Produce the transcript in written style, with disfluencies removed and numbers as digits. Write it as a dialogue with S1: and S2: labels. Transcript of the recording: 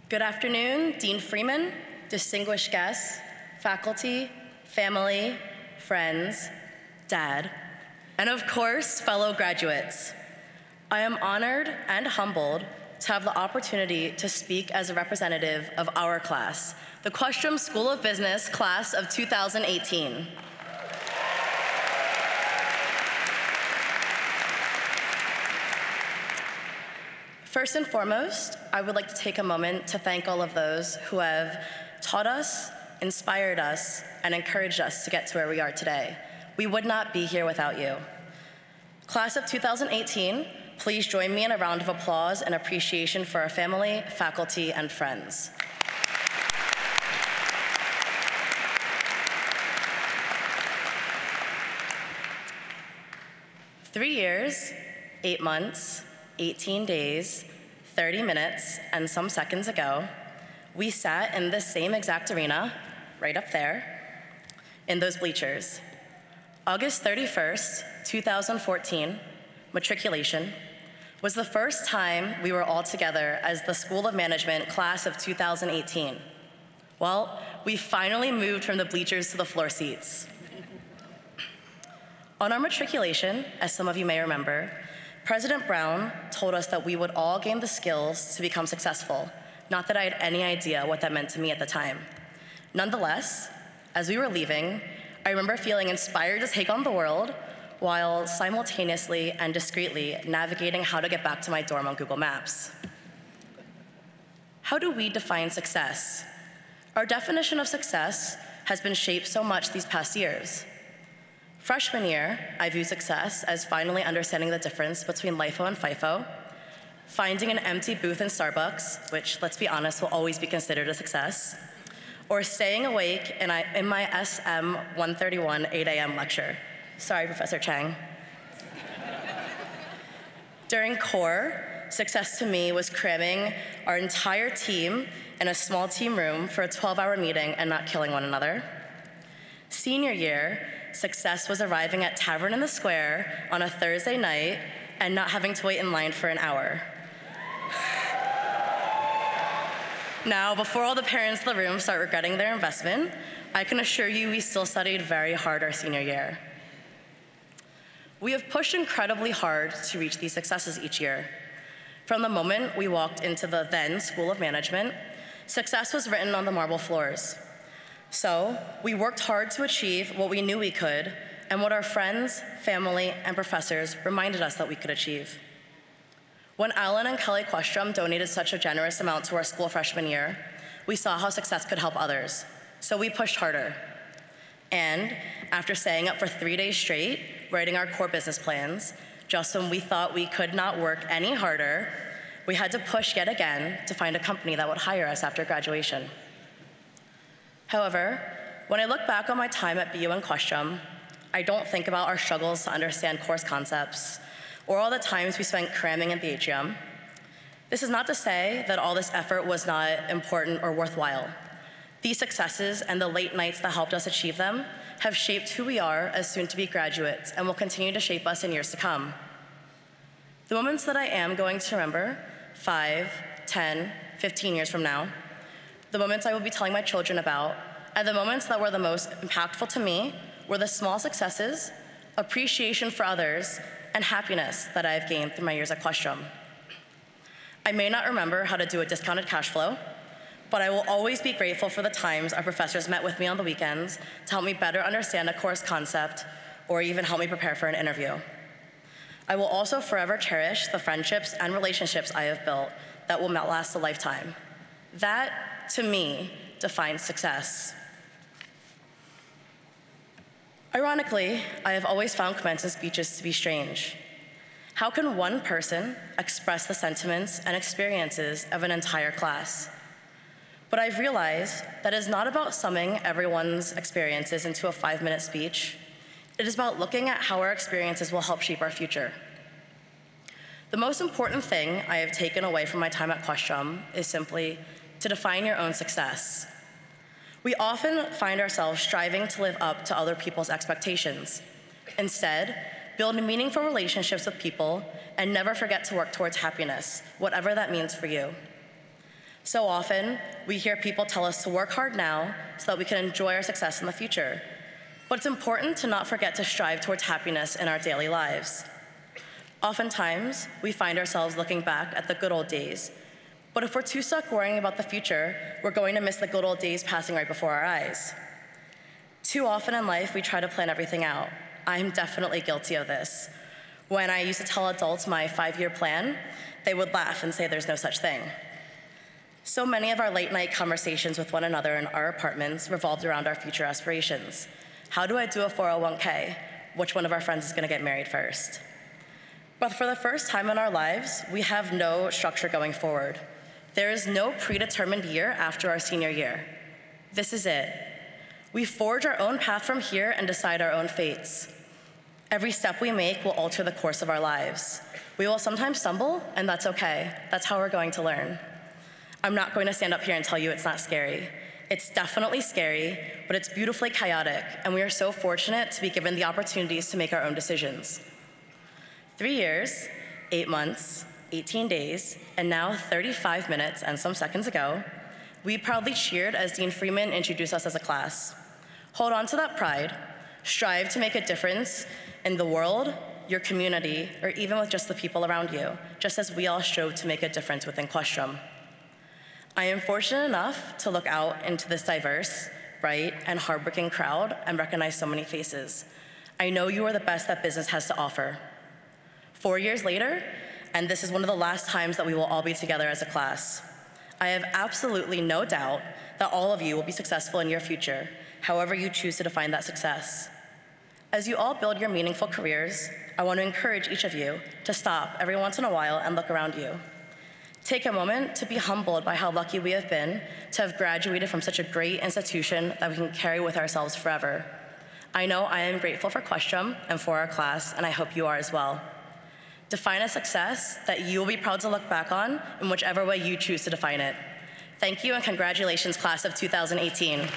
S1: Good afternoon, Dean Freeman, distinguished guests, faculty, family, friends, Dad, and of course, fellow graduates. I am honored and humbled to have the opportunity to speak as a representative of our class, the Questrom School of Business class of 2018. First and foremost, I would like to take a moment to thank all of those who have taught us, inspired us, and encouraged us to get to where we are today. We would not be here without you. Class of 2018, please join me in a round of applause and appreciation for our family, faculty, and friends. "3 years, 8 months, 18 days, 30 minutes, and some seconds ago, we sat in this same exact arena, right up there, in those bleachers. August 31st, 2014, matriculation, was the first time we were all together as the School of Management class of 2018. Well, we finally moved from the bleachers to the floor seats. On our matriculation, as some of you may remember, President Brown told us that we would all gain the skills to become successful, not that I had any idea what that meant to me at the time. Nonetheless, as we were leaving, I remember feeling inspired to take on the world while simultaneously and discreetly navigating how to get back to my dorm on Google Maps. How do we define success? Our definition of success has been shaped so much these past years. Freshman year, I viewed success as finally understanding the difference between LIFO and FIFO, finding an empty booth in Starbucks, which, let's be honest, will always be considered a success, or staying awake in my SM 131 8 a.m. lecture. Sorry, Professor Chang. During core, success to me was cramming our entire team in a small team room for a 12-hour meeting and not killing one another. Senior year, success was arriving at Tavern in the Square on a Thursday night and not having to wait in line for an hour. Now, before all the parents in the room start regretting their investment, I can assure you we still studied very hard our senior year. We have pushed incredibly hard to reach these successes each year. From the moment we walked into the then School of Management, success was written on the marble floors. So we worked hard to achieve what we knew we could and what our friends, family, and professors reminded us that we could achieve. When Alan and Kelly Questrom donated such a generous amount to our school freshman year, we saw how success could help others. So we pushed harder. And after staying up for 3 days straight, writing our core business plans, just when we thought we could not work any harder, we had to push yet again to find a company that would hire us after graduation. However, when I look back on my time at BU and Questrom, I don't think about our struggles to understand course concepts or all the times we spent cramming in the atrium. This is not to say that all this effort was not important or worthwhile. These successes and the late nights that helped us achieve them have shaped who we are as soon-to-be graduates and will continue to shape us in years to come. The moments that I am going to remember 5, 10, 15 years from now, the moments I will be telling my children about, and the moments that were the most impactful to me were the small successes, appreciation for others, and happiness that I have gained through my years at Questrom. I may not remember how to do a discounted cash flow, but I will always be grateful for the times our professors met with me on the weekends to help me better understand a course concept or even help me prepare for an interview. I will also forever cherish the friendships and relationships I have built that will last a lifetime. That, to me, defines success. Ironically, I have always found commencement speeches to be strange. How can one person express the sentiments and experiences of an entire class? But I've realized that it's not about summing everyone's experiences into a 5-minute speech. It is about looking at how our experiences will help shape our future. The most important thing I have taken away from my time at Questrom is simply to define your own success. We often find ourselves striving to live up to other people's expectations. Instead, build meaningful relationships with people and never forget to work towards happiness, whatever that means for you. So often, we hear people tell us to work hard now so that we can enjoy our success in the future. But it's important to not forget to strive towards happiness in our daily lives. Oftentimes, we find ourselves looking back at the good old days. But if we're too stuck worrying about the future, we're going to miss the good old days passing right before our eyes. Too often in life, we try to plan everything out. I'm definitely guilty of this. When I used to tell adults my 5-year plan, they would laugh and say there's no such thing. So many of our late-night conversations with one another in our apartments revolved around our future aspirations. How do I do a 401k? Which one of our friends is going to get married first? But for the first time in our lives, we have no structure going forward. There is no predetermined year after our senior year. This is it. We forge our own path from here and decide our own fates. Every step we make will alter the course of our lives. We will sometimes stumble, and that's okay. That's how we're going to learn. I'm not going to stand up here and tell you it's not scary. It's definitely scary, but it's beautifully chaotic, and we are so fortunate to be given the opportunities to make our own decisions. 3 years, 8 months, 18 days, and now 35 minutes and some seconds ago, we proudly cheered as Dean Freeman introduced us as a class. Hold on to that pride. Strive to make a difference in the world, your community, or even with just the people around you, just as we all strove to make a difference within Questrom. I am fortunate enough to look out into this diverse, bright, and hardworking crowd and recognize so many faces. I know you are the best that business has to offer. 4 years later, and this is one of the last times that we will all be together as a class, I have absolutely no doubt that all of you will be successful in your future, however you choose to define that success. As you all build your meaningful careers, I want to encourage each of you to stop every once in a while and look around you. Take a moment to be humbled by how lucky we have been to have graduated from such a great institution that we can carry with ourselves forever. I know I am grateful for Questrom and for our class, and I hope you are as well. Define a success that you will be proud to look back on in whichever way you choose to define it. Thank you and congratulations, class of 2018.